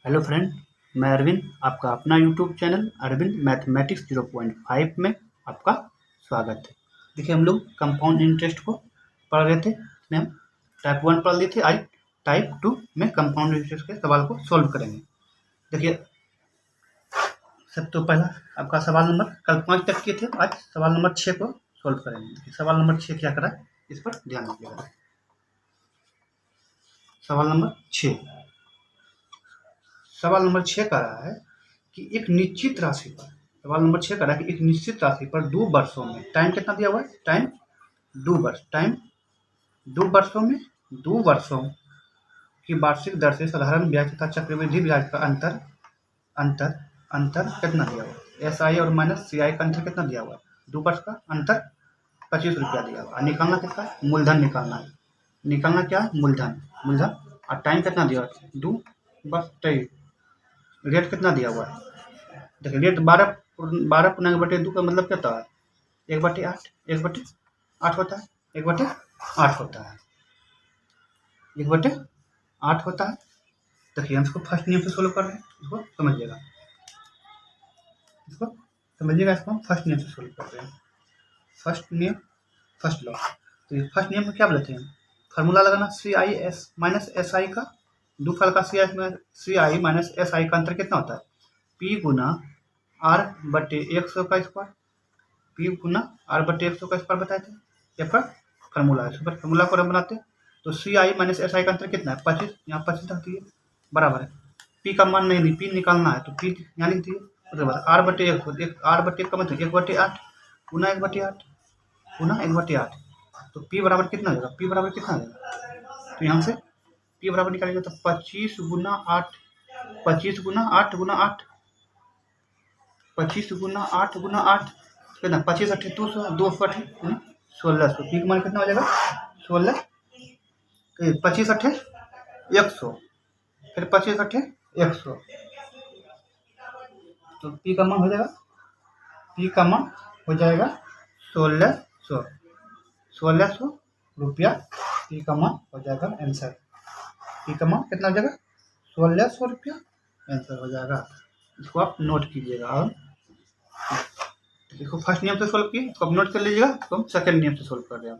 Hello friend, मैं अरविंद, आपका अपना यूट्यूब चैनल अरविंद मैथमेटिक्स 0.5 में आपका स्वागत है। देखिए, हम लोग कंपाउंड इंटरेस्ट को पढ़ रहे थे। इसमें हम टाइप 1 पढ़ लिए थे। आज टाइप 2 में कंपाउंड इंटरेस्ट के सवाल को सॉल्व करेंगे। देखिए, सब तो पहला आपका सवाल नंबर कल 5 तक किए थे, आज सवाल नंबर 6 को सॉल्व करेंगे। देखिए, सवाल नंबर 6 क्या करा है, इस पर ध्यान रखिएगा। सवाल नंबर 6 कह रहा है कि एक निश्चित राशि पर सवाल नंबर 6 कह रहा है कि एक निश्चित राशि पर 2 वर्षों में टाइम कितना दिया हुआ है, टाइम 2 वर्षों में 2 वर्षों की वार्षिक दर से साधारण ब्याज तथा चक्रवृद्धि ब्याज का अंतर कितना दिया हुआ है। एस आई और माइनस सी आई का अंतर कितना दिया हुआ है, 2 वर्ष का अंतर 25 रुपया दिया हुआ है। निकालना किसका है, मूलधन निकालना है। निकालना क्या है, मूलधन। और टाइम कितना दिया हुआ है, 2 बस 23। रेट कितना दिया हुआ है, देखिए रेट 12 पूर्णांक बटे 2 का मतलब क्या होता है, 1/8 होता है। 1/8 होता है। देखिए, हम इसको फर्स्ट नियम से सोल्व कर रहे हैं, इसको समझिएगा। इसको हम फर्स्ट नियम से सोल्व कर रहे हैं। First law. तो ये फर्स्ट नियम में क्या बोलते हैं, फार्मूला लगाना C I S minus S I का। 2 फल का सी आई माइनस एस आई का अंतर कितना होता है, पी गुना आर बटे 100 का स्क्वायर। पी गुना आर बटे 100 का स्क्वायर बताए थे, ये पर फार्मूला है। सुपर फार्मूला को हम बनाते हैं तो सी आई माइनस एस आई का अंतर कितना है, 25। यहाँ 25 रख दिए, बराबर है। पी का मान नहीं, पी निकालना है तो पी यहाँ लिख दिए। उसके बाद आर बटे 100, आर बटे 1 का मतलब 1/8 गुना 1/8 तो पी बराबर कितना हो जाएगा, पी बराबर कितना हो जाएगा, तो यहाँ से पी बराबर निकालेंगे तो 25 गुना 8 गुना 8 कितना, 25 8 200 1600। पी का मान कितना हो जाएगा, 16। 25 8 100, फिर 25 8 100 तो पी का मान हो जाएगा 1600 रुपया। पी का मान हो जाएगा आंसर। पी का मान कितना हो जाएगा, 1600 रुपया आंसर हो जाएगा। इसको आप नोट कीजिएगा। और देखो, फर्स्ट नियम से सोल्व किए, इसको आप नोट कर लीजिएगा। तो हम सेकेंड नियम से सोल्व कर रहे हैं।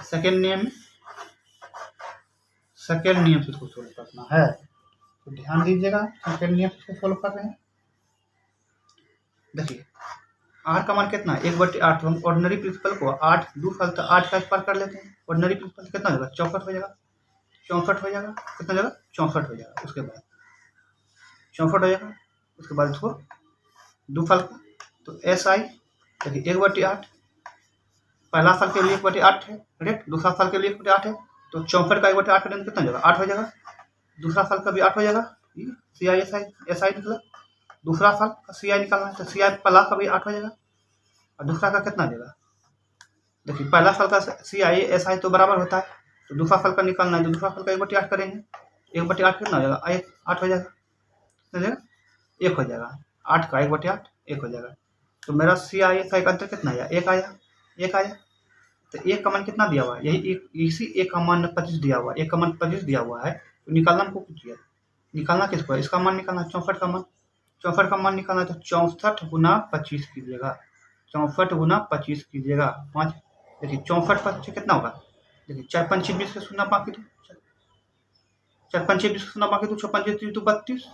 सेकेंड नियम से इसको सोल्व करना है, तो ध्यान दीजिएगा। सेकेंड नियम से सोल्व कर रहे हैं। देखिए, आर का मान कितना है, 1/8। हम ऑर्डिनरी प्रिंसिपल को 8 2 फल तो 8 का स्क्वायर कर लेते हैं। ऑर्डिनरी प्रिंसिपल कितना हो जाएगा, 64 हो जाएगा। 64 हो जाएगा, कितना जाएगा, 64 हो जाएगा। उसके बाद 64 हो जाएगा। उसके बाद इसको 2 फल का तो एस आई देखिए 1/8। पहला फल के लिए 1/8 है रेट, दूसरा फल के लिए 1/8 है, तो 64 का 1/8 करेंगे कितना हो जाएगा, 8 हो जाएगा। दूसरा फल का भी 8 हो जाएगा। सी आई एस आई निकला। दूसरा फल का सी आई निकालना है तो सी आई पहला का भी 8 हो जाएगा, और दूसरा का कितना देगा, देखिए पहला फल का सी आई एस आई तो बराबर होता है, तो दूसरा फल का निकालना है। तो दूसरा फल का 1/8 करेंगे, 1/8 कितना हो जाएगा, 8 हो जाएगा। कितना जाएगा, 1 हो जाएगा। 8 का 1/8 1 हो जाएगा। तो मेरा सी आई एस आई का अंतर कितना आया, 1 आया। तो 1 का मान कितना दिया हुआ है, यही इसी 1 का मान 25 दिया हुआ है। 1 का मान 25 दिया हुआ है, तो निकालना हमको कुछ दिया, निकालना किसको है, इसका मान निकालना, 64 का मान। 64 का मान निकालना है तो 64 गुना 25 कीजिएगा। 64 गुना 25 कीजिएगा 5। देखिए 64 25 कितना होगा, देखिए 4 5 20 से शून्य बाकी दो, 4 5 20 से शून्य बाकी दो, 6 5 3 तो 32।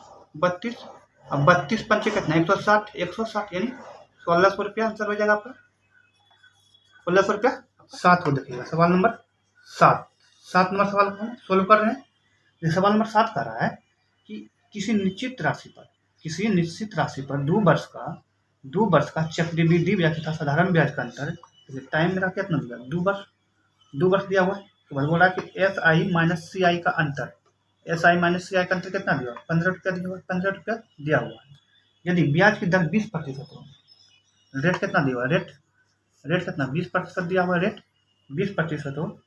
अब 32 पंचे कितना, 160 यानी 1600 रुपया आंसर हो जाएगा आपका। 1600 रुपया 7 हो। देखिएगा सवाल नंबर 7 नंबर सवाल को सोल्व कर रहे हैं। सवाल नंबर 7 कह रहा है कि किसी निश्चित राशि पर 2 वर्ष का चक्रवृद्धि ब्याज तथा साधारण ब्याज का अंतर, टाइम मेरा कितना दिया, 2 वर्ष दिया हुआ है। तो बोल रहा है कि एस आई माइनस सी आई का अंतर, कितना दिया, 15 रुपया दिया हुआ है। 15 रुपया दिया हुआ है। यदि ब्याज की दर 20% हो, रेट कितना दिया हुआ है, रेट कितना, 20% दिया हुआ है। रेट 20% हो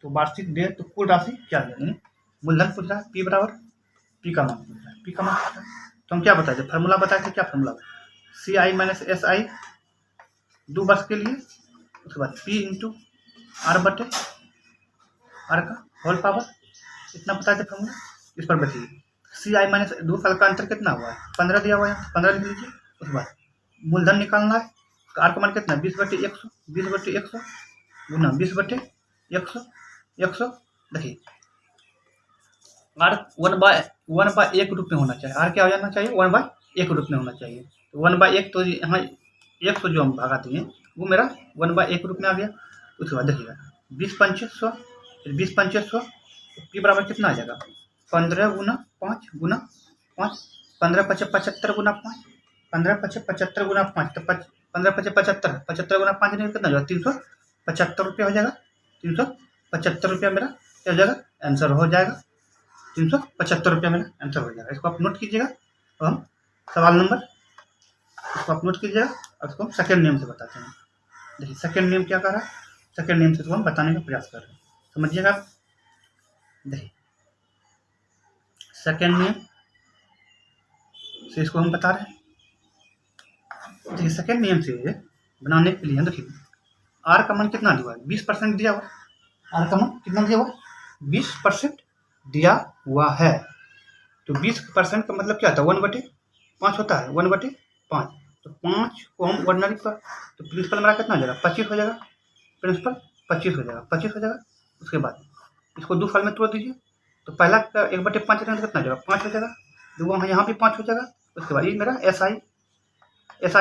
तो वार्षिक दे तो कुल राशि क्या है, मूलधन पूछ रहा है। पी बराबर पी का मान पूछ रहा है। पी का मान तो हम क्या बताए थे, फार्मूला बताए थे। क्या formula, C I minus S I 2 वर्ष के लिए। उसके बाद पी इंटू आर बटे आर का होल पावर इतना बता दे फॉर्मूला, इस पर बचिए सी आई माइनस दो साल का अंतर कितना हुआ है 15 दिया हुआ है 15 लिख लीजिए। उसके बाद मूलधन निकालना है, आर का मान कितना 20/100 20/100 गुना 20/100 देखिए आर 1/1 रूप में होना चाहिए, आर क्या हो जाना चाहिए 1/1 रूप में होना चाहिए। तो 1/1 तो यहाँ 100 जो हम भागा दिए वो मेरा 1/1 रूप में आ गया। उसके बाद देखिएगा 20/2500 फिर 20/2500 पी बराबर कितना आ जाएगा 15 गुना 5 गुना 5 15/75 गुना 5 15/75 गुना 5 तो 15/75 75 गुना 5 नहीं कितना हो जाएगा 375 रुपया हो जाएगा। 375 रुपया मेरा क्या हो जाएगा आंसर हो जाएगा। 375 रुपया मेरा आंसर हो जाएगा। इसको आप नोट कीजिएगा। तो हम सवाल नंबर इसको आप नोट कीजिएगा और इसको हम सेकेंड नियम से बताते हैं। देखिए सेकेंड नियम क्या कर रहा है, सेकेंड नियम से इसको हम बताने का प्रयास कर रहे हैं, समझिएगा आप। देखिए सेकेंड नियम से इसको हम बता रहे हैं। देखिए सेकेंड नियम से बनाने के लिए देखिए आर का मान कितना दिया हुआ है 20% दिया हुआ है। आर का मान कितना दिया हुआ है 20% दिया हुआ है। तो 20% का मतलब क्या होता है 1/5 होता है 1/5। तो 5 को हम ऑर्डिनरी पर तो प्रिंसिपल मेरा कितना हो जाएगा 25 हो जाएगा। प्रिंसिपल 25 हो जाएगा 25 हो जाएगा। उसके बाद इसको दो फाल में तोड़ दीजिए। तो पहला 1/5 कितना हो जाएगा 5 हो जाएगा। दूसरा यहाँ भी 5 हो जाएगा। उसके बाद ये मेरा एस आई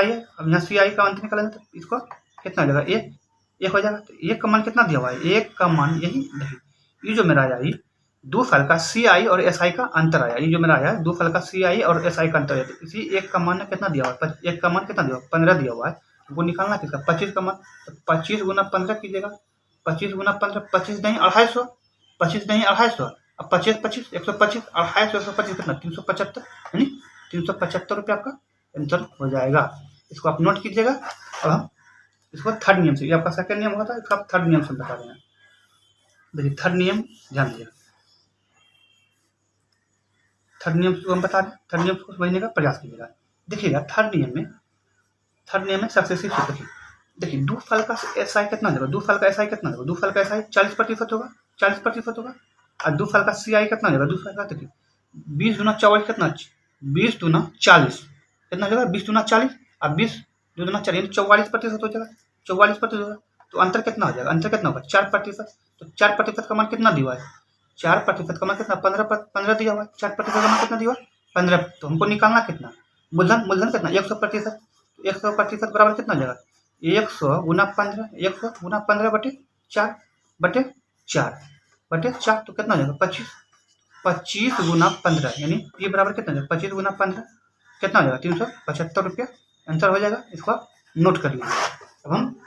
है। अब यहाँ सी आई का अंत निकालेंगे तो इसको कितना हो जाएगा एक हो जाएगा। तो एक का मान कितना दिया हुआ है एक का मान यही ये जो मेरा आया ये दो फल का सी आई और एस आई का अंतर आया। ये जो मेरा आया दो फल का सी आई और एस आई का अंतर आया। तो इसी एक का मान कितना दिया हुआ है एक का मान कितना दिया हुआ 15 दिया हुआ है। वो निकालना किसका 25 का मान। तो 25 गुना 15 कीजिएगा। 25 गुना 15 25 नहीं 250 25 नहीं 250 अब 25 25 125 250 125 कितना 375 यानी 375 रुपये आपका आंसर हो जाएगा। इसको आप नोट कीजिएगा। अब हम इसको थर्ड नियम से ये आपका सेकंड नियम होता है इसको आप थर्ड नियम से बता रहे हैं। देखिए थर्ड नियम ध्यान दीजिएगा। थर्ड नियम को हम बता रहे हैं। थर्ड नियम को समझने का प्रयास कीजिएगा। देखिएगा थर्ड नियम में सक्सेसिव से देखिए दो फल का एस आई कितना देगा दो फल का एस आई कितना देगा दो फल का एस आई 40% होगा 40% होगा। और दो फल का सी आई कितना देगा दो फल का देखिए 20 गुना 24 कितना 20 गुना 40 कितना हो जाएगा 20 गुना 40 और 20 2 गुना 40 44% हो जाएगा 44% होगा। तो अंतर कितना हो जाएगा अंतर कितना होगा 4%। तो 4% का मान कितना दिया हुआ है 4% का मान कितना 15 दिया हुआ है। 4% का मान कितना दिया हुआ 15। तो हमको निकालना कितना मूलधन कितना 100%। 100% बराबर कितना हो जाएगा 100 गुना 15 100 गुना 15/4 तो कितना हो जाएगा 25 गुना 15 यानी ये बराबर कितना हो जाएगा 25 गुना 15 कितना हो जाएगा 375 रुपया आंसर हो जाएगा। इसको आप नोट कर लीजिए। अब हम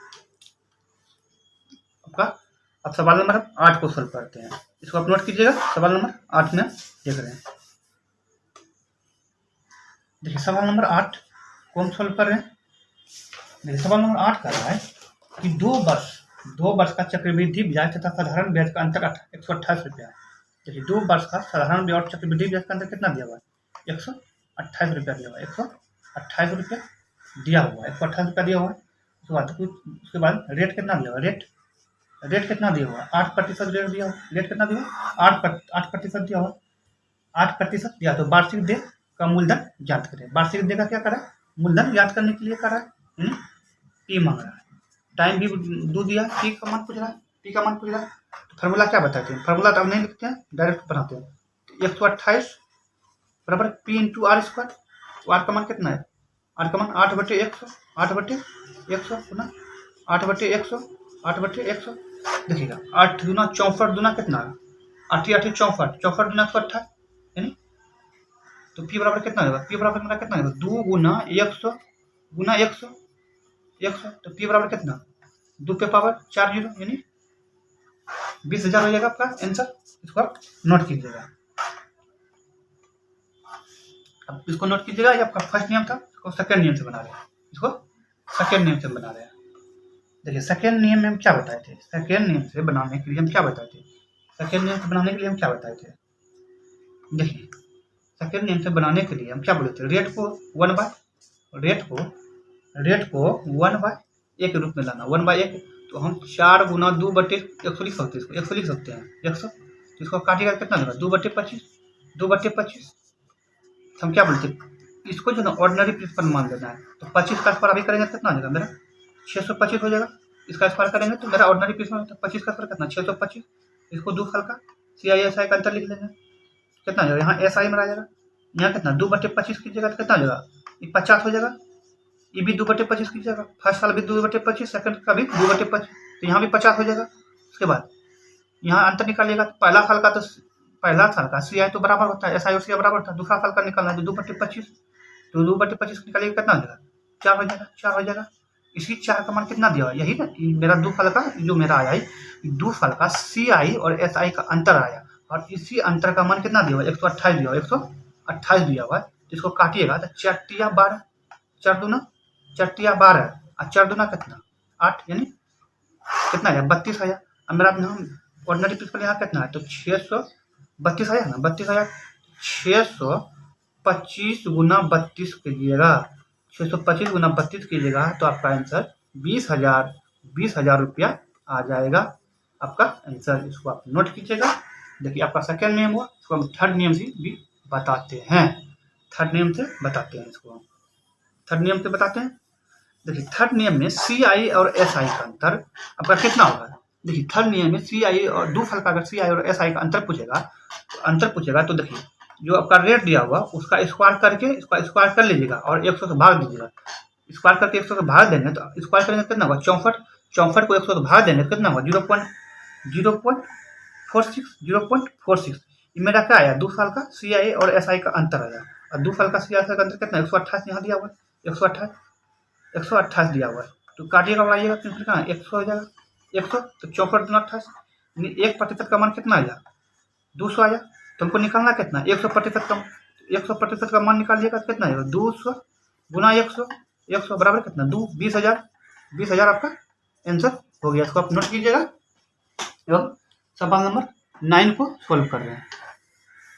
आपका अब सवाल नंबर 8 को सॉल्व करते हैं। इसको आप नोट कीजिएगा। सवाल नंबर 8 में देख रहे हैं। देखिए सवाल नंबर 8 को हम सॉल्व कर रहे हैं। देखिए सवाल नंबर 8 कर रहा है कि 2 वर्ष का चक्रवृद्धि ब्याज तथा साधारण ब्याज का अंतर 128 रुपया है। देखिए 2 वर्ष का साधारण ब्याज और चक्रवृद्धि ब्याज का अंतर कितना दिया हुआ है 128 रुपया दिया हुआ है 128 रुपया दिया हुआ है 128 रुपया दिया हुआ है। उसके बाद रेट कितना दिया हुआ है रेट कितना दिया हुआ है 8% रेट दिया हुआ रेट कितना दिया हुआ 8% दिया हुआ 8% दिया। तो वार्षिक देय का मूलधन ज्ञात करें। वार्षिक देय का क्या करा मूलधन ज्ञात करने के लिए करा है पी मांग रहा है। टाइम भी दो दिया पी का मान पूछ रहा है तो फार्मूला क्या बताते हैं फार्मूला तो अब नहीं लिखते हैं डायरेक्ट बनाते हैं। 128 बराबर पी इंटू आर स्क्वायर। तो आर का मान कितना है आर का मान 8/100 गुना 8/100 देखिएगा 8 गुना 64 गुना कितना 8 64 गुना 128 यानी तो पी बराबर कितना होगा पी बराबर मेरा कितना होगा 2 गुना 100 गुना 100 तो पी बराबर कितना 2 पे पावर 4 0 यानी 20,000 हो जाएगा आपका आंसर। इसको आप नोट कीजिएगा। अब इसको नोट कीजिएगा। ये आपका फर्स्ट नियम था इसको सेकंड नियम से बना रहे हैं। इसको सेकंड नियम से बना रहे हैं। देखिए सेकंड नियम में हम क्या बताए थे सेकंड नियम से बनाने के लिए हम क्या बताए थे देखिए सेकंड नियम से बनाने के लिए हम क्या बोले थे रेट को 1/1 रूप में लाना 1/1। तो हम 4 गुना 2/100 लिख सकते हैं इसको 100 लिख सकते हैं 100 तो इसको काटिएगा कितना देगा 2/25, 2/25। हम क्या बोलते हैं इसको जो ना ऑर्डिनरी प्रिंसिपल मान लेना है। तो 25 का स्क्वायर अभी करेंगे कितना हो जाएगा मेरा 625 हो जाएगा। इसका स्क्वायर करेंगे तो मेरा ऑर्डिनरी प्रिंसिपल 25 का स्क्वायर कितना 625। इसको 2 फल का CI/SI का अंतर लिख लेंगे कितना हो जाएगा। यहाँ SI में आ जाएगा, यहाँ कितना 2/25 कीजिएगा तो कितना हो जाएगा ये 50 हो जाएगा। ये भी 2/25 कीजिएगा, फर्स्ट साल भी 2/25, सेकंड का भी 2/25, तो यहाँ भी 50 हो जाएगा। उसके बाद यहाँ अंतर निकालिएगा तो पहला साल का CI तो बराबर होता है SI और CI बराबर होता है। दूसरा साल का निकालना है तो 2/25, तो 2/25 निकालिएगा कितना हो जाएगा 4 हो जाएगा, 4 हो जाएगा। इसी 4 का मान कितना दिया हुआ यही ना मेरा 2 फल का जो मेरा आया है 2 फल का CI और SI का अंतर आया, और इसी अंतर का मान कितना दिया हुआ 128 दिया हुआ, 128 दिया हुआ है। तो इसको काटिएगा तो 4 × 12, 4 दूना 12 और 4 दूना कितना 8, यानी कितना है 32 आया। अब मेरा ऑर्डिनरी प्रिंसिपल यहाँ कितना है तो 632 आया ना 32,000। 625 गुना 32 कीजिएगा, 625 गुना 32 कीजिएगा तो आपका आंसर 20,000 रुपया आ जाएगा आपका आंसर। इसको आप नोट कीजिएगा। देखिए आपका सेकेंड नियम हुआ, इसको हम थर्ड नियम से भी बताते हैं। थर्ड नियम से बताते हैं इसको हम थर्ड नियम से बताते हैं। देखिए थर्ड नियम में CI और SI का अंतर आपका कितना होगा। देखिए थर्ड नियम में CI और 2 फल का अगर CI और SI का अंतर पूछेगा तो देखिए जो आपका रेट दिया हुआ उसका स्क्वायर करके इसका स्क्वायर कर लीजिएगा और 100 से भाग दीजिएगा। स्क्वायर करके 100 से भाग देंगे तो स्क्वायर करेंगे कितना होगा 64, 64 को 100 से भाग देंगे कितना होगा 0.46। ये मेरा क्या आया 2 साल का CI और SI का अंतर आया, और 2 साल का CI का अंतर कितना 128 यहाँ दिया हुआ है 128 दिया हुआ है। तो काटिएगा बढ़ाइएगा कितना 100 हो जाएगा 100, तो 64 दूना 28, यानी 1% का मान कितना आया 200 आया। तो हमको निकालना कितना 100% का मान निकालिएगा कितना आएगा 200 गुना 100 बराबर कितना 20,000 आपका आंसर हो गया। इसको आप नोट कीजिएगा। एवं सवाल नंबर 9 को सोल्व कर रहे हैं।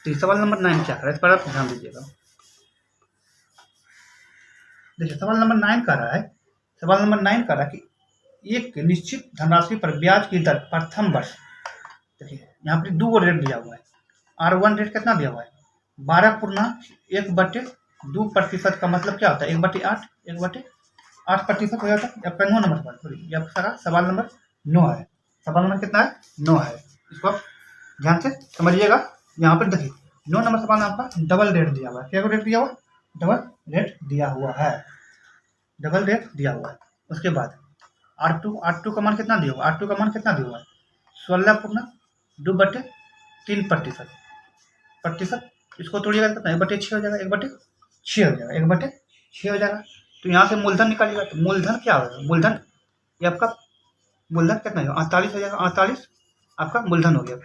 तो सवाल नंबर 9 क्या कर रहा है इस पर आप ध्यान दीजिएगा। देखिए सवाल नंबर 9 कह रहा है कि एक निश्चित धनराशि पर ब्याज की दर प्रथम वर्ष, देखिए यहाँ पर 2 रेट दिया हुआ है। R1 रेट कितना दिया हुआ है 12/1/2% का मतलब क्या होता है 1/8 हो जाता है। आपका 9 नंबर सवाल, आपका सवाल नंबर 9 है। सवाल नंबर कितना है 9 है। इसको आप ध्यान से समझिएगा। यहाँ पर देखिए 9 नंबर सवाल में आपका डबल रेट दिया हुआ है। क्या रेट दिया हुआ डबल रेट दिया हुआ है। उसके बाद R2 का मान कितना दिया हुआ है 16/2/3%। इसको तोड़िएगा कितना 1/6 हो जाएगा 1/6 हो जाएगा। तो यहाँ से मूलधन निकालिएगा तो मूलधन क्या होगा मूलधन ये आपका मूलधन कितना होगा 48 हो जाएगा। 48 आपका मूलधन हो गया।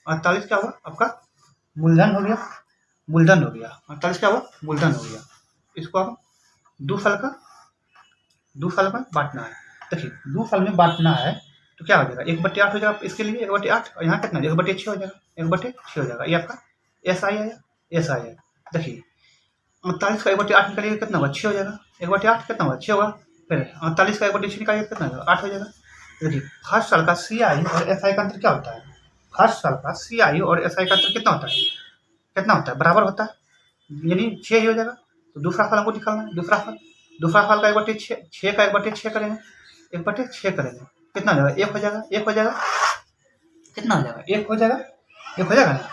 48 क्या हुआ आपका मूलधन हो गया 48 क्या हुआ मूलधन हो गया। इसको आप 2 साल का बांटना है। देखिए 2 साल में बांटना है तो क्या हो जाएगा 1/8 हो जाएगा इसके लिए 1/8, और यहाँ कितना 1/6 हो जाएगा 1/6 हो जाएगा। ये आपका SI है। देखिए 48 का 1/8 निकालिएगा कितना होगा 6 हो जाएगा 1/8 कितना होगा 6 होगा। फिर 48 का 1/6 निकालिएगा कितना होगा 8 हो जाएगा। देखिए फर्स्ट साल का CI और SI का अंतर क्या होता है फर्स्ट साल का CI और SI का अंतर कितना होता है बराबर होता है, यानी 6 ही हो जाएगा। तो दूसरा साल हमको निकालना है। दूसरा साल का 1/6 का 1/6 करेंगे 1/6 करेंगे कितना हो जाएगा 1 हो जाएगा कितना हो जाएगा 1 हो जाएगा ना।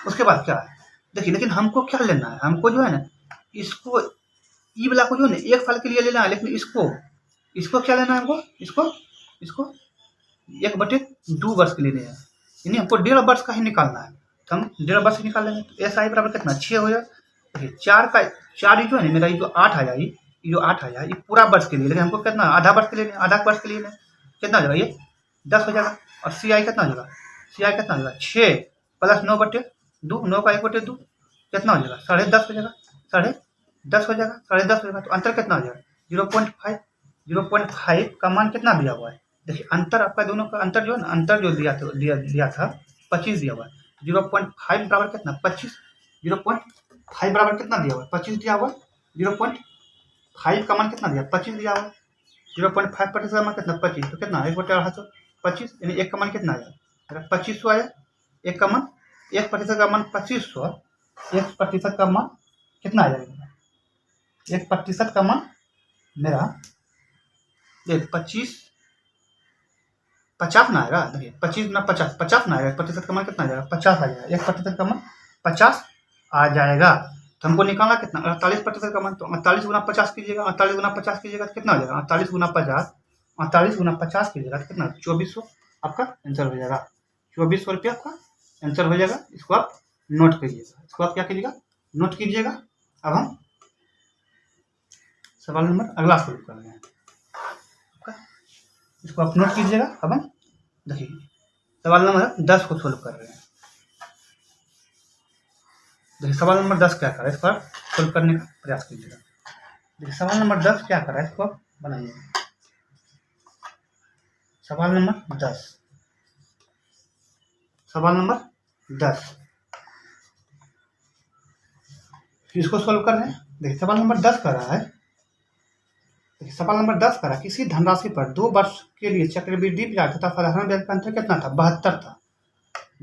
उसके बाद क्या है देखिए लेकिन हमको क्या लेना है हमको जो है ना इसको ई वाला को जो है ना 1 साल के लिए लेना है, लेकिन इसको क्या लेना है हमको इसको 1/2 वर्ष के लिए लेना है, यानी हमको 1.5 वर्ष का ही निकालना है। तो हम 1.5 वर्ष निकाल लेंगे तो SI बराबर कितना 6 हो जाएगा। देखिए 4 जो है ना मेरा ये जो 8 आया ये पूरा वर्ष के लिए, लेकिन हमको कितना आधा वर्ष के लिए कितना हो जाएगा ये 10 हो जाएगा। और CI कितना हो जाएगा 6 + 9/2 9 का 1/2 कितना हो जाएगा 10.5 हो जाएगा 10.5 तो अंतर कितना हो जाएगा 0.5 का मान कितना दिया हुआ है। देखिए अंतर आपका दोनों का अंतर जो है ना अंतर जो दिया था 25 दिया हुआ है। 0.5 बराबर कितना 25, 0.5 बराबर कितना दिया हुआ है 25 दिया हुआ है। 0.5 का मान कितना दिया 25 दिया हुआ है। 0.5% का मान कितना 25, तो कितना 1/8 25, यानी 1 का मान कितना आया 2500 आया 1 का मान 1% का मान 2500, 1% का मान कितना आ जाएगा? 1% का मान मेरा देख 50 ना आएगा। देखिए 25 गुना 50 ना आएगा। 1% का मान कितना आ जाएगा? 50 आ जाएगा। 1% का मान 50 आ जाएगा। तो हमको निकालना कितना? 48% का मान। तो 48 गुना 50 कीजिएगा, 48 गुना 50 कीजिएगा तो कितना हो जाएगा? 48 गुना 50, 48 गुना 50 कीजिएगा तो कितना? 2400 आपका आंसर हो जाएगा। 2400 रुपया आपका आंसर हो जाएगा। इसको आप नोट कीजिएगा। इसको आप क्या कीजिएगा? नोट कीजिएगा। अब हम सवाल नंबर अगला सोल्व कर रहे हैं। इसको आप नोट कीजिएगा। अब हम देखिए सवाल नंबर 10 को सोल्व कर रहे हैं। देखिए सवाल नंबर 10 क्या कर रहा है, इसको आप सोल्व करने का प्रयास कीजिएगा। देखिए सवाल नंबर 10 क्या कर रहा है, इसको आप बनाइए। सवाल नंबर 10, सवाल नंबर 10 इसको सोल्व कर रहे हैं। देखिए सवाल नंबर 10 कर रहा है। देखिए सवाल नंबर 10 कर रहा है, किसी धनराशि पर 2 वर्ष के लिए चक्रवृद्धि ब्याज तथा साधारण ब्याज का अंतर कितना था? 72 था।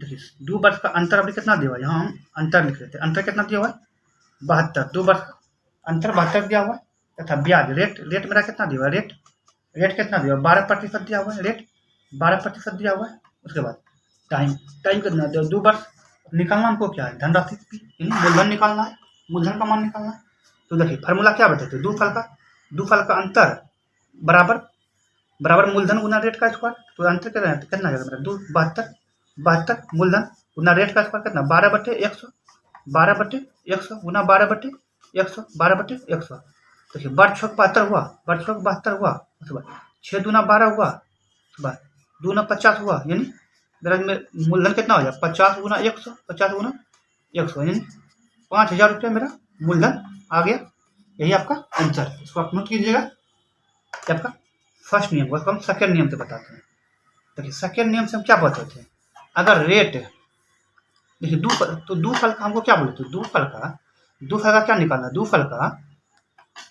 देखिए 2 वर्ष का अंतर अभी कितना दिया हुआ है? यहाँ हम अंतर लिख लेते हैं। अंतर कितना दिया हुआ है? 72। 2 वर्ष का अंतर 72 दिया हुआ है तथा ब्याज रेट मेरा कितना दिया हुआ है? रेट कितना दिया हुआ है? 12% दिया हुआ है। रेट 12% दिया हुआ है। उसके बाद टाइम कितना दिया? 2 वर्ष। निकालना हमको क्या है? धनराशि मूलधन निकालना है, मूलधन का मान निकालना है। तो देखिए फार्मूला क्या बताते हैं? 2 फल का अंतर बराबर मूलधन गुना रेट का स्क्वायर। तो अंतर कितना आ जाएगा मेरा? 72 मूलधन गुना रेट का स्क्वायर कितना? 12/100, 12/100 गुना 12/100, 12/100। देखिए 12×72 हुआ, 12×72 हुआ। उसके बाद 6 दूना 12 हुआ, उसके बाद 2 ना 50 हुआ। यानी मेरा मूलधन कितना हो जाए? 50 गुना 100, 50 गुना 100 यानी 5000 रुपया मेरा मूलधन आ गया। यही आपका आंसर है। इसको आप नोट कीजिएगा। ये आपका फर्स्ट नियम, उसको हम सेकेंड नियम से बताते हैं। देखिए सेकेंड नियम से हम क्या बताते हैं? अगर रेट देखिए 2 फल का हमको क्या बोले थे? 2 फल का क्या निकालना है? 2 फल का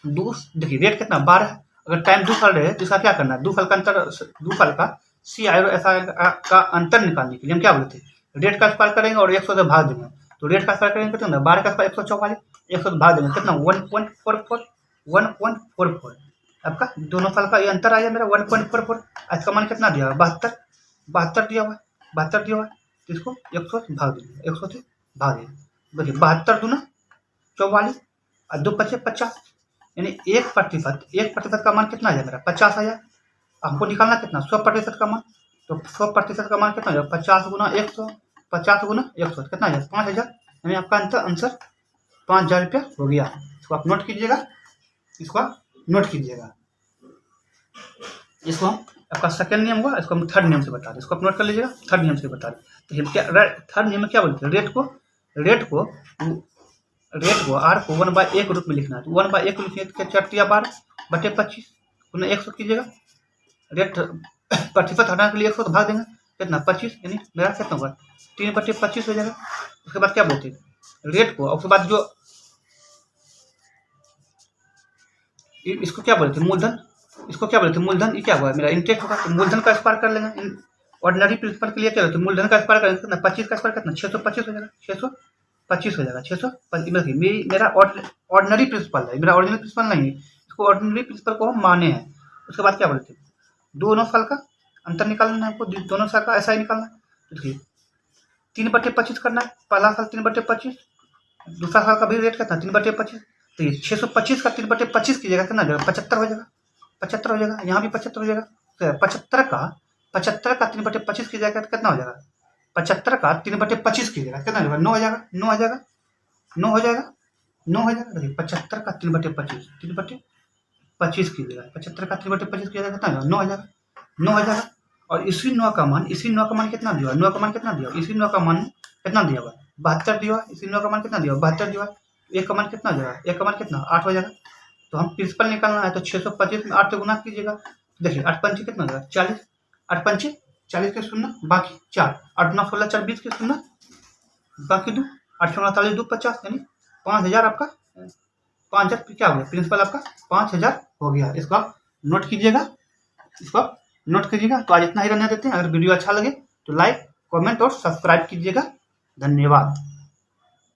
देखिए रेट कितना? 12। अगर टाइम 2 फल रहे तो इसका क्या करना है? 2 फल का अंतर, 2 फल का सी आई ऐसा का अंतर निकालने के लिए हम क्या बोले थे? रेट का स्क्वायर करेंगे और 100 से भाग देंगे। तो रेट का स्क्वायर करेंगे कितना? 12 का स्क्वायर 144, 100 से भाग देंगे कितना? 1.44 आपका दोनों फल का ये अंतर आया मेरा 1.44। आज का मान कितना दिया हुआ? 72 दिया हुआ है, 72 दिया हुआ है। तो इसको 100 से भाग देंगे, 100 से भाग देंगे। देखिए 72 दूना 44 और 2 × 5 = 50 यानी 1% का मान कितना आ जाए मेरा? 50 आ जाए। हमको निकालना कितना? 100% का मान। तो 100% का मान कितना हो जाएगा? 50 गुना 100, 50 गुना 100 कितना आ जाएगा? 5000। यानी आपका आंसर 5000 रुपया हो गया। इसको आप नोट कीजिएगा। इसको आप नोट कीजिएगा। इसको हम आपका सेकेंड नियम हुआ। इसको हम थर्ड नियम से बता दें। इसको आप नोट कर लीजिएगा। थर्ड नियम से बता दें। तो क्या थर्ड नियम में क्या बोलते हैं? रेट को आर को 1/1 के रूप में लिखना है। तो 1/1 लिखिए तो 4×12/25 गुना 100 कीजिएगा। रेट प्रतिशत हटाने के लिए 100 भाग देंगे कितना? 25 यानी मेरा कितना होगा? 3/25 हो जाएगा। उसके बाद क्या बोलते हैं? रेट को, उसके बाद जो इसको क्या बोलते हैं? मूलधन। इसको क्या बोलते हैं? मूलधन। ये क्या हुआ मेरा? इंटरेस्ट होगा। तो मूलधन का स्क्वायर कर लेंगे। ऑर्डिनरी प्रिंसिपल के लिए क्या होता है? मूलधन का स्क्वायर करेंगे कितना? 25 का स्क्वायर कितना? 625 हो जाएगा। 625 हो जाएगा। 625 मेरा ऑर्डिनरी प्रिंसिपल है, मेरा ओरिजिनल प्रिंसिपल नहीं है। इसको ऑर्डिनरी प्रिंसिपल को हम माने हैं। उसके बाद क्या बोलते हैं? दोनों साल का अंतर निकालना है हमको। दोनों साल का ऐसा ही निकालना है। देखिए 3/25 करना है। पहला साल 3/25, दूसरा साल का भी रेट कितना? 3/25। तो ये 625 का 3/25 कीजिएगा कितना हो जाएगा? 75 हो जाएगा। 75 हो जाएगा। यहाँ भी 75 हो जाएगा। तो 75 का 3/25 कीजिएगा तो कितना हो जाएगा? 75 का 3/25 कीजिएगा कितना हो जाएगा? 9 हो जाएगा। 9 हो जाएगा। 9 हो जाएगा। 9 हो जाएगा। देखिए 75 का 3/25 कीजिएगा। 75 का 3/25 कीजिएगा कितना हो जाएगा? 9 हो जाएगा। 9 हो जाएगा। और इसी 9 का मान कितना दिया हुआ? 9 का मान कितना दिया हुआ? इसी 9 का मान कितना दिया हुआ? 72 दिया हुआ। इसी 9 का मान कितना दिया हुआ? 72 दिया हुआ। 1 का मान कितना दिया हुआ? 1 का मान कितना? 8 हो जाएगा। तो हम प्रिंसिपल निकालना है तो 625 में 8 से गुना कीजिएगा। देखिए 8 पंचे कितना हो जाएगा? 40। 8 पंचे 40 के शून्य बाकी 4, 8 गुना 16 4 20 के शून्य बाकी 2, 8 48 2 50 यानी 5000 आपका 5000 क्या हो गया? प्रिंसिपल आपका 5000 हो गया। इसको आप नोट कीजिएगा। इसको आप नोट कीजिएगा। तो आज इतना ही रहने देते हैं। अगर वीडियो अच्छा लगे तो लाइक कमेंट और सब्सक्राइब कीजिएगा। धन्यवाद।